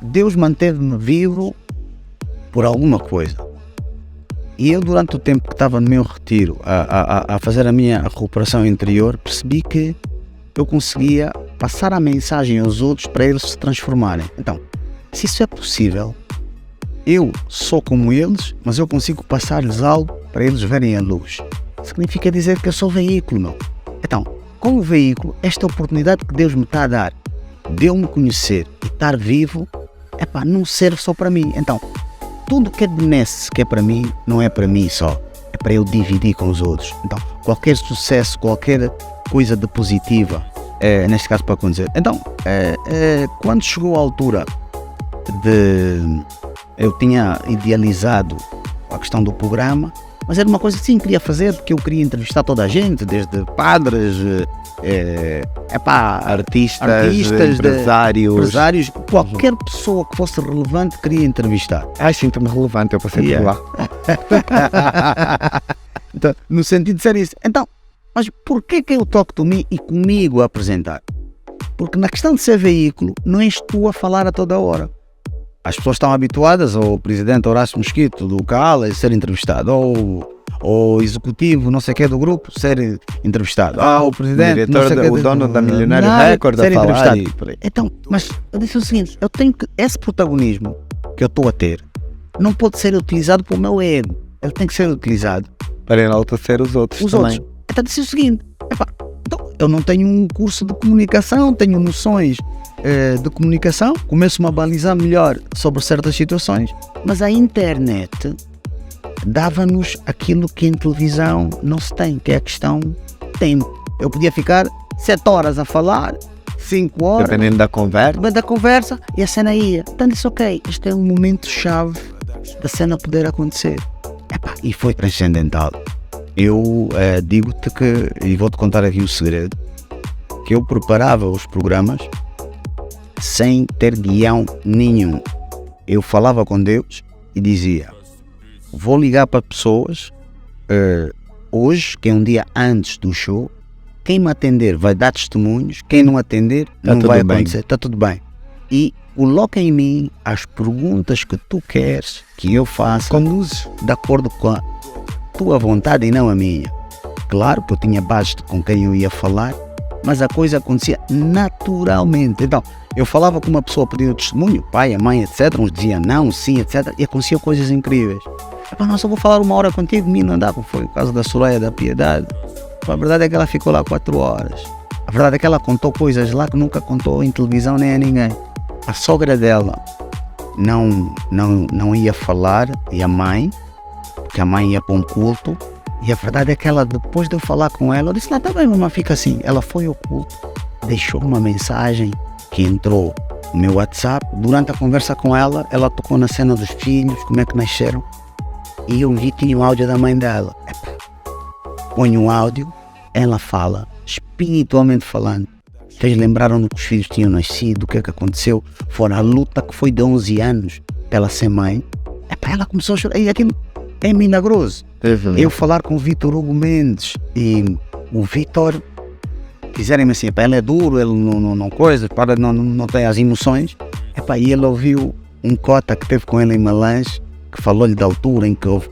Deus manteve-me vivo por alguma coisa. E eu, durante o tempo que estava no meu retiro, a fazer a minha recuperação interior, percebi que eu conseguia passar a mensagem aos outros para eles se transformarem. Então, se isso é possível, eu sou como eles, mas eu consigo passar-lhes algo para eles verem a luz. Significa dizer que eu sou veículo, meu. Então, como veículo, esta oportunidade que Deus me está a dar de eu me conhecer e estar vivo, não serve só para mim. Então, tudo que é benesse que é para mim, não é para mim só, é para eu dividir com os outros. Então, qualquer sucesso, qualquer coisa de positiva, neste caso para acontecer. Então, quando chegou a altura eu tinha idealizado a questão do programa, mas era uma coisa que sim, queria fazer, porque eu queria entrevistar toda a gente, desde padres, artistas, empresários, qualquer pessoa que fosse relevante queria entrevistar. Sinto-me relevante, eu passei por lá. Então, no sentido de ser isso. Então, mas porquê que eu toco de mim e comigo a apresentar? Porque na questão de ser veículo, não és tu a falar a toda hora. As pessoas estão habituadas ao presidente Horácio Mosquito do CAL ser entrevistado, ou o executivo não sei o que do grupo ser entrevistado, o presidente, o dono da Milionário Record ser entrevistado. Então, mas eu disse o seguinte, eu tenho que, esse protagonismo que eu estou a ter não pode ser utilizado para o meu ego, ele tem que ser utilizado para enaltecer os outros também. Então disse o seguinte, então, eu não tenho um curso de comunicação, tenho noções de comunicação, começo-me a balizar melhor sobre certas situações, mas a internet dava-nos aquilo que em televisão não se tem, que é a questão tempo. Eu podia ficar 7 horas a falar, 5 horas, dependendo da conversa, e a cena ia. Então disse, ok, este é um momento chave da cena poder acontecer. E foi transcendental. Eu digo-te que, e vou-te contar aqui o segredo, que eu preparava os programas sem ter guião nenhum. Eu falava com Deus e dizia, vou ligar para pessoas hoje, que é um dia antes do show, quem me atender vai dar testemunhos, quem não atender não vai acontecer, está tudo bem. E coloca em mim as perguntas que tu queres que eu faça, conduzes de acordo com a tua vontade e não a minha. Claro que eu tinha base com quem eu ia falar, mas a coisa acontecia naturalmente. Então, eu falava com uma pessoa pedindo testemunho, pai, a mãe, etc. Uns diziam não, sim, etc. E aconteciam coisas incríveis. Nossa, eu vou falar 1 hora contigo, não dá, como foi o caso da Soraya da Piedade. A verdade é que ela ficou lá 4 horas. A verdade é que ela contou coisas lá que nunca contou em televisão nem a ninguém. A sogra dela não ia falar, e a mãe, porque a mãe ia para um culto. E a verdade é que ela, depois de eu falar com ela, eu disse, tá bem, mamãe, fica assim. Ela foi ao culto, deixou uma mensagem que entrou no meu WhatsApp. Durante a conversa com ela, ela tocou na cena dos filhos, como é que nasceram. E eu vi que tinha um áudio da mãe dela. Põe um áudio, ela fala, espiritualmente falando. Vocês lembraram do que os filhos tinham nascido, o que é que aconteceu? Fora a luta que foi de 11 anos pela ser mãe. Ela começou a chorar. E aquilo é milagroso. Eu falar com o Vítor Hugo Mendes e o Vítor dizerem-me assim, ele é duro, ele não coisa, não tem as emoções. E ele ouviu um cota que teve com ele em Malange, que falou-lhe da altura em que o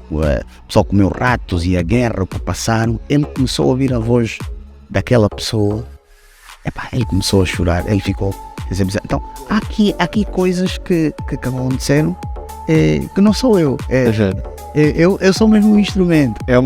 pessoal comeu ratos e a guerra que passaram. Ele começou a ouvir a voz daquela pessoa. Ele começou a chorar, ele ficou. Então, há aqui coisas que aconteceram que não sou eu. Eu sou mesmo um instrumento. É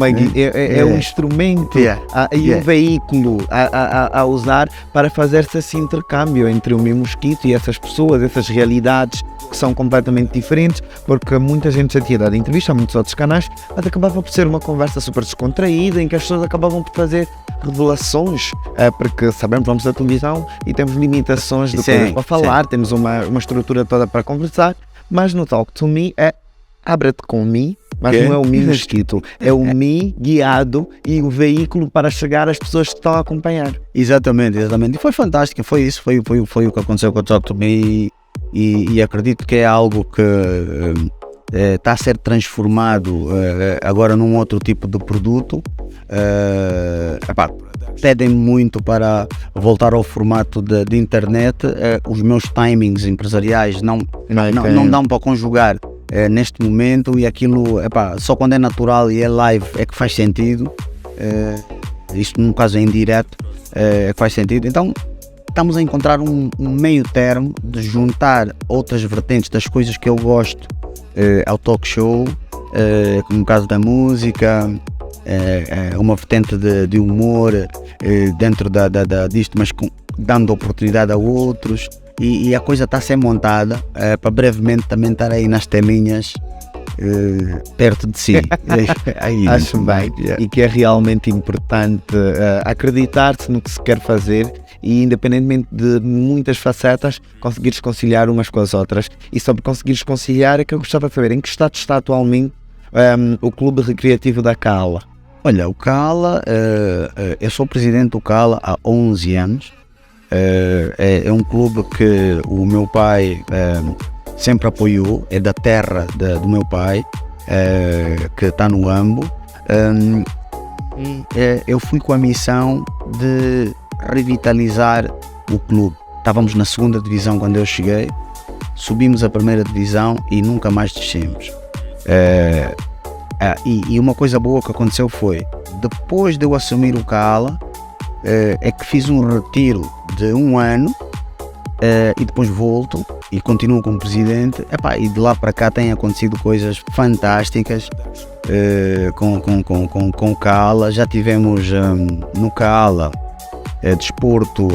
um instrumento e um veículo a usar para fazer-se esse intercâmbio entre o meu mosquito e essas pessoas, essas realidades que são completamente diferentes, porque muita gente já tinha dado entrevista a muitos outros canais, mas acabava por ser uma conversa super descontraída, em que as pessoas acabavam por fazer revelações, porque sabemos que vamos da televisão e temos limitações de coisas para falar, temos uma estrutura toda para conversar, mas no Talk to Me abre-te com mim, mas não é o me mosquito, é o me guiado e o veículo para chegar às pessoas que estão a acompanhar. Exatamente. E foi fantástico, foi isso, foi o que aconteceu com o Talk to Me e acredito que é algo que está a ser transformado agora num outro tipo de produto. Pedem muito para voltar ao formato de internet. Os meus timings empresariais não dão para conjugar neste momento, e aquilo, só quando é natural e é live é que faz sentido. Isto no caso é indireto, é que faz sentido. Então estamos a encontrar um meio termo de juntar outras vertentes das coisas que eu gosto ao talk show, como no caso da música, uma vertente de humor dentro disto, mas dando oportunidade a outros, e a coisa está a ser montada para brevemente também estar aí nas telinhas perto de si. Acho bem, e que é realmente importante acreditar-se no que se quer fazer, e independentemente de muitas facetas, conseguires conciliar umas com as outras. E sobre conseguires conciliar, é que eu gostava de saber em que estado está atualmente o Clube Recreativo da Cala. Olha, o Cala, eu sou presidente do Cala há 11 anos. É um clube que o meu pai sempre apoiou, é da terra do meu pai, que está no Ambo. Eu fui com a missão de revitalizar o clube. Estávamos na 2ª divisão quando eu cheguei, subimos a 1ª divisão e nunca mais descemos. E uma coisa boa que aconteceu foi, depois de eu assumir o Cala, é que fiz um retiro de 1 ano, e depois volto e continuo como presidente. E de lá para cá têm acontecido coisas fantásticas com o Cala. Já tivemos no Cala desporto,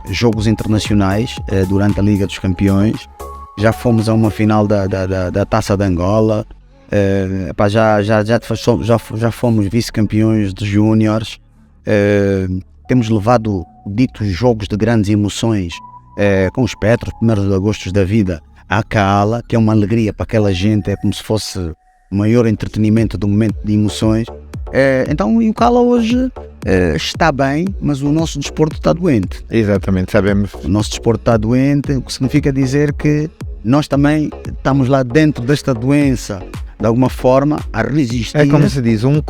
jogos internacionais durante a Liga dos Campeões. Já fomos a uma final da Taça de Angola. Já fomos vice-campeões de júniores. Temos levado ditos jogos de grandes emoções com os Petros, 1º de agosto da vida, à Cala, que é uma alegria para aquela gente, é como se fosse o maior entretenimento do momento de emoções. Então, e o Cala hoje está bem, mas o nosso desporto está doente. Exatamente, sabemos. O nosso desporto está doente, o que significa dizer que nós também estamos lá dentro desta doença, de alguma forma, a resistir. É como se diz, o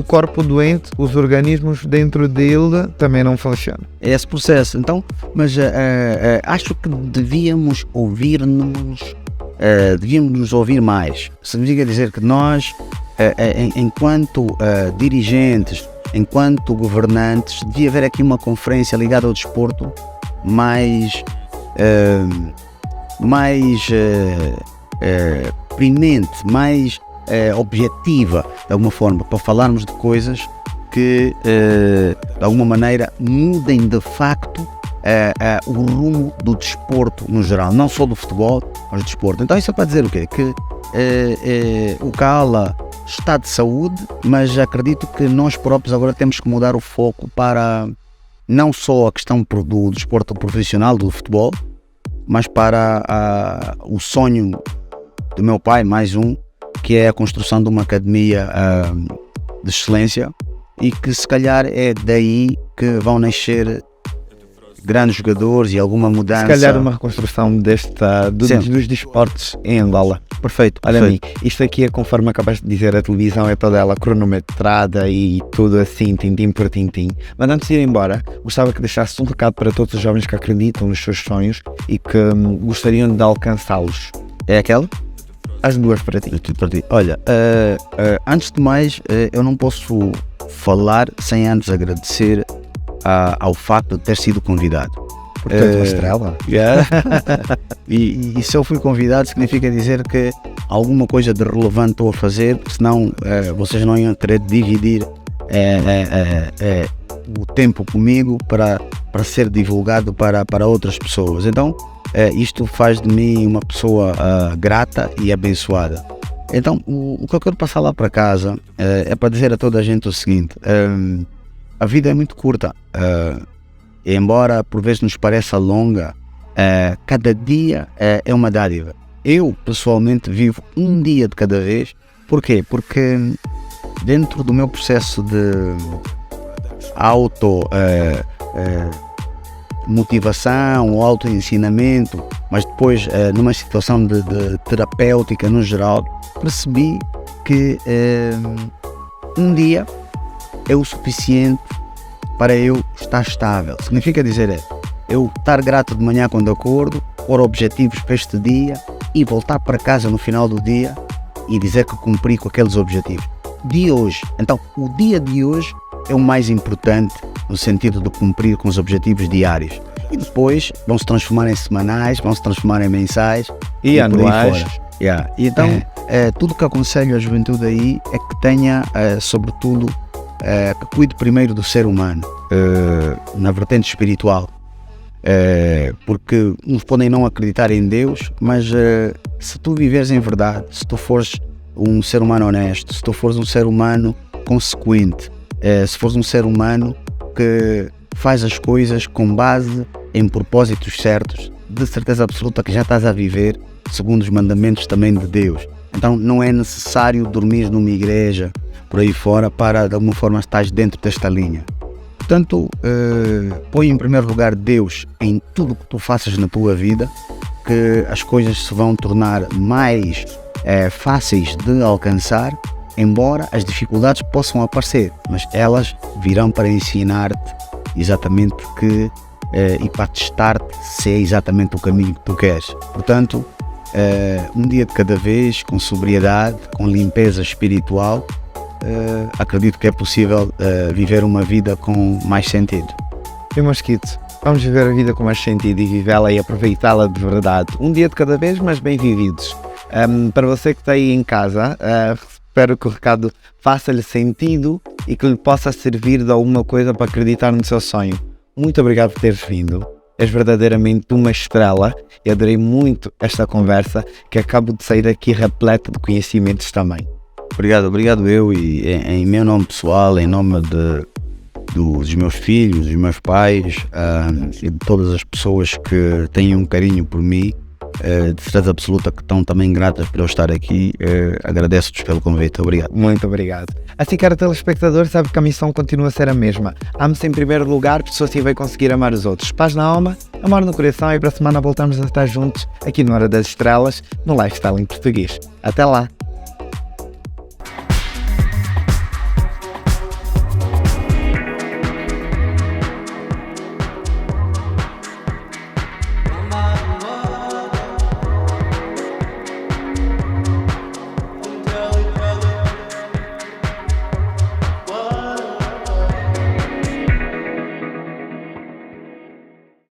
corpo doente, os organismos dentro dele também não funcionam. É esse processo. Então, mas acho que devíamos nos ouvir mais. Significa dizer que nós, enquanto dirigentes, enquanto governantes, devia haver aqui uma conferência ligada ao desporto mais premente, mais objetiva, de alguma forma, para falarmos de coisas que de alguma maneira mudem de facto o rumo do desporto no geral, não só do futebol, mas do desporto. Então isso é para dizer o quê? Que o Cala está de saúde, mas acredito que nós próprios agora temos que mudar o foco para não só a questão do desporto profissional, do futebol, mas para o sonho do meu pai, mais um, que é a construção de uma academia de excelência, e que se calhar é daí que vão nascer grandes jogadores e alguma mudança. Se calhar uma reconstrução dos desportos em Angola. Perfeito. Olha, mim, isto aqui é, conforme acabaste de dizer, a televisão é toda ela cronometrada e tudo assim, tintim por tintim. Mas antes de ir embora, gostava que deixasse um recado para todos os jovens que acreditam nos seus sonhos e que gostariam de alcançá-los. É aquela? As duas para ti. Olha, antes de mais, eu não posso falar sem antes agradecer ao facto de ter sido convidado. Portanto, uma estrela. E se eu fui convidado, significa dizer que alguma coisa de relevante estou a fazer, porque senão vocês não iam querer dividir o tempo comigo para ser divulgado para outras pessoas. Então, isto faz de mim uma pessoa grata e abençoada. Então, o que eu quero passar lá para casa é para dizer a toda a gente o seguinte: a vida é muito curta, embora por vezes nos pareça longa, cada dia é uma dádiva. Eu, pessoalmente, vivo um dia de cada vez. Porquê? Porque dentro do meu processo de motivação ou autoensinamento, mas depois numa situação de terapêutica no geral, percebi que um dia é o suficiente para eu estar estável. Significa dizer eu estar grato de manhã quando acordo, pôr objetivos para este dia e voltar para casa no final do dia e dizer que cumpri com aqueles objetivos. De hoje, então o dia de hoje é o mais importante no sentido de cumprir com os objetivos diários. E depois vão se transformar em semanais, vão se transformar em mensais e anuais. E então, tudo que aconselho à juventude aí é que tenha, sobretudo, que cuide primeiro do ser humano, na vertente espiritual. Porque uns podem não acreditar em Deus, mas se tu viveres em verdade, se tu fores um ser humano honesto, se tu fores um ser humano consequente, se fores um ser humano que faz as coisas com base em propósitos certos, de certeza absoluta que já estás a viver segundo os mandamentos também de Deus. Então não é necessário dormir numa igreja por aí fora para de alguma forma estás dentro desta linha. Portanto, põe em primeiro lugar Deus em tudo que tu faças na tua vida, que as coisas se vão tornar mais fáceis de alcançar, embora as dificuldades possam aparecer, mas elas virão para ensinar-te exatamente que e para testar-te se é exatamente o caminho que tu queres. Portanto, um dia de cada vez, com sobriedade, com limpeza espiritual, acredito que é possível viver uma vida com mais sentido. E Mosquito, vamos viver a vida com mais sentido e vivê-la e aproveitá-la de verdade. Um dia de cada vez, mas bem vividos. Para você que está aí em casa, espero que o recado faça-lhe sentido e que lhe possa servir de alguma coisa para acreditar no seu sonho. Muito obrigado por teres vindo. És verdadeiramente uma estrela e adorei muito esta conversa que acabo de sair aqui repleta de conhecimentos também. Obrigado eu, e em meu nome pessoal, em nome dos meus filhos, dos meus pais e de todas as pessoas que têm um carinho por mim, de certeza absoluta que estão também gratas por eu estar aqui, agradeço-vos pelo convite. Obrigado. Muito obrigado. Assim, caro telespectador, sabe que a missão continua a ser a mesma. Ame-se em primeiro lugar, porque só assim vai conseguir amar os outros. Paz na alma, amor no coração, e para a semana voltamos a estar juntos aqui no Hora das Estrelas, no Lifestyle em Português. Até lá!